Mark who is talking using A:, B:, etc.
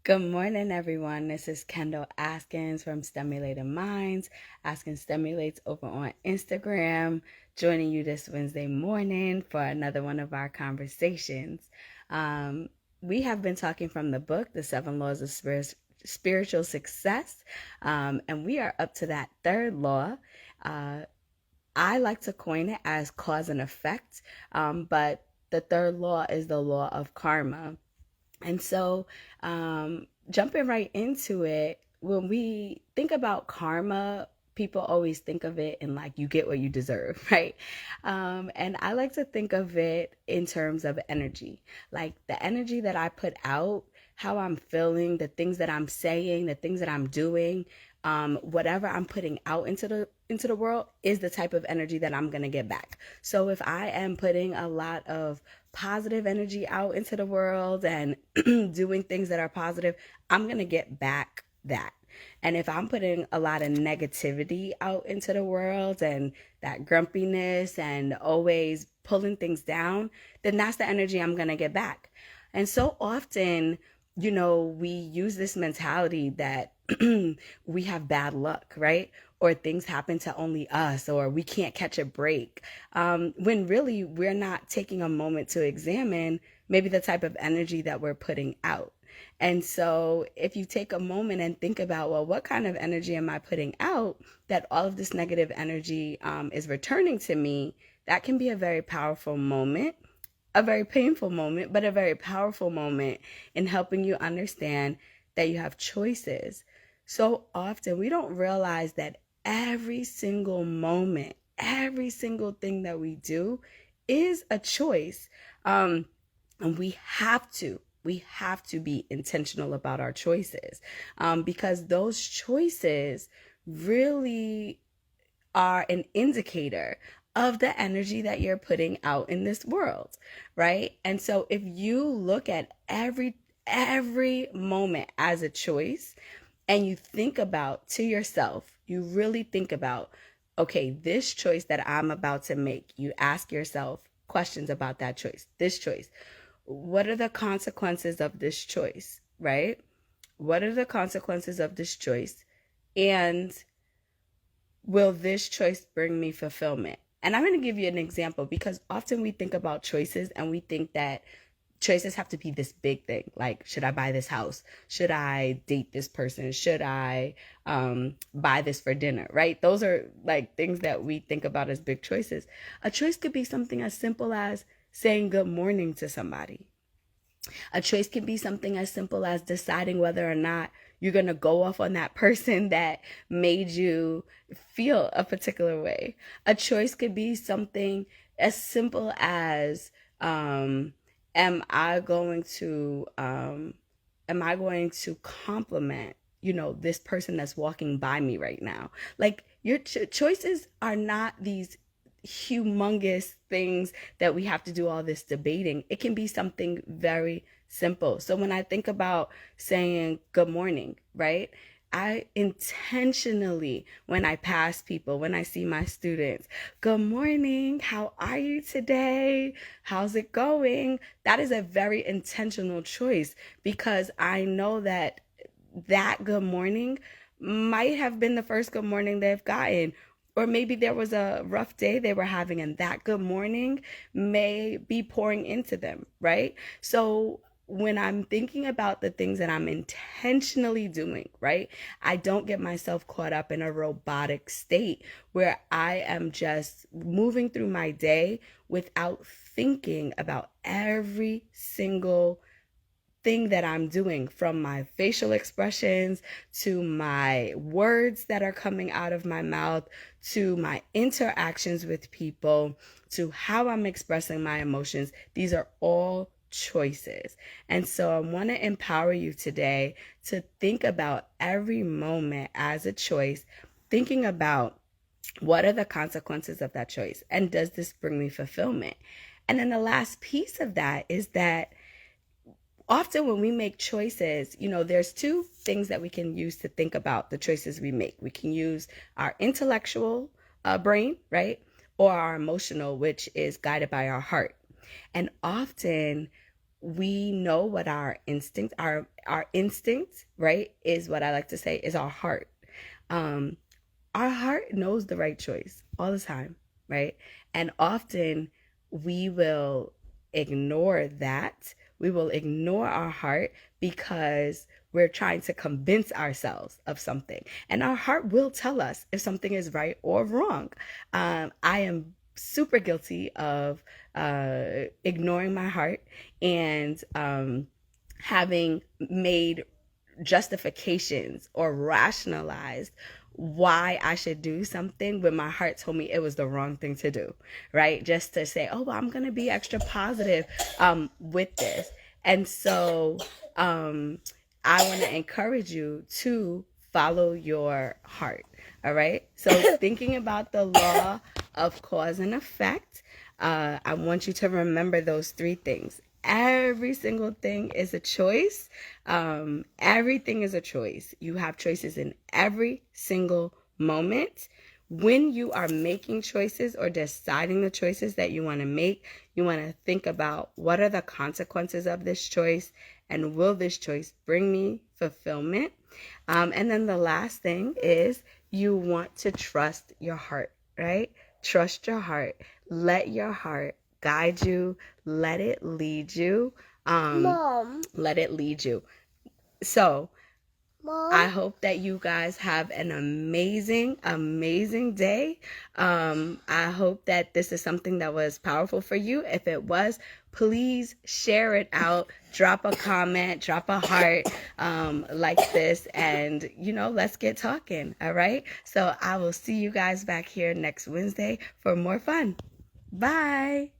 A: Good morning, everyone. This is Kendall Askins from Stimulated Minds. Asking Stimulates over on Instagram. Joining you this Wednesday morning for another one of our conversations. We have been talking from the book, The Seven Laws of Spiritual Success, and we are up to that third law. Uh, I like to coin it as cause and effect, but the third law is the law of karma. And so, jumping right into it, when we think about karma, people always think of it in like you get what you deserve, right? And I like to think of it in terms of energy, like the energy that I put out, how I'm feeling, the things that I'm saying, the things that I'm doing, whatever I'm putting out into the world is the type of energy that I'm gonna get back. So if I am putting a lot of positive energy out into the world and doing things that are positive, I'm going to get back that. And if I'm putting a lot of negativity out into the world and that grumpiness and always pulling things down, then that's the energy I'm going to get back. And so often, we use this mentality that we have bad luck, right? Or things happen to only us, or we can't catch a break. When really we're not taking a moment to examine maybe the type of energy that we're putting out. And so if you take a moment and think about, well, what kind of energy am I putting out that all of this negative energy is returning to me? That can be a very powerful moment, a very painful moment, but a very powerful moment in helping you understand that you have choices. So often we don't realize that every single moment, every single thing that we do is a choice. And we have to be intentional about our choices, because those choices really are an indicator of the energy that you're putting out in this world, right? And so if you look at every moment as a choice and you think about to yourself, you really think about, okay, this choice that I'm about to make, you ask yourself questions about that choice, this choice. What are the consequences of this choice, right? What are the consequences of this choice? And will this choice bring me fulfillment? And I'm going to give you an example because often we think about choices and we think that choices have to be this big thing. Like, should I buy this house? Should I date this person? Should I buy this for dinner? Right? Those are like things that we think about as big choices. A choice could be something as simple as saying good morning to somebody. A choice can be something as simple as deciding whether or not you're going to go off on that person that made you feel a particular way. A choice could be something as simple as am I going to compliment this person that's walking by me right now? Like your choices are not these humongous things that we have to do all this debating. It can be something very simple. So when I think about saying good morning, right? I intentionally, when I pass people, when I see my students, good morning, how are you today? How's it going? That is a very intentional choice because I know that good morning might have been the first good morning they've gotten, or maybe there was a rough day they were having and that good morning may be pouring into them, right? So when I'm thinking about the things that I'm intentionally doing, right, I don't get myself caught up in a robotic state where I am just moving through my day without thinking about every single thing that I'm doing, from my facial expressions to my words that are coming out of my mouth to my interactions with people to how I'm expressing my emotions. These are all choices. And so I want to empower you today to think about every moment as a choice, thinking about what are the consequences of that choice and does this bring me fulfillment? And then the last piece of that is that often when we make choices, there's two things that we can use to think about the choices we make. We can use our intellectual brain, right? Or our emotional, which is guided by our heart. And often we know what our instinct, our instinct, right, is what I like to say is our heart. Our heart knows the right choice all the time, right? And often we will ignore that. We will ignore our heart because we're trying to convince ourselves of something. And our heart will tell us if something is right or wrong. I am super guilty of ignoring my heart and having made justifications or rationalized why I should do something when my heart told me it was the wrong thing to do, right? Just to say, oh, well, I'm going to be extra positive with this. And so I want to encourage you to follow your heart, all right? So thinking about the law of cause and effect, I want you to remember those three things. Every single thing is a choice. Everything is a choice. You have choices in every single moment. When you are making choices or deciding the choices that you want to make, you want to think about what are the consequences of this choice and will this choice bring me fulfillment? And then the last thing is you want to trust your heart, right? Trust your heart. Let your heart guide you. Let it lead you.
B: Mom.
A: Let it lead you. So
B: Mom.
A: I hope that you guys have an amazing, amazing day. I hope that this is something that was powerful for you. If it was, please share it out. Drop a comment, drop a heart like this, and, let's get talking. All right. So I will see you guys back here next Wednesday for more fun. Bye.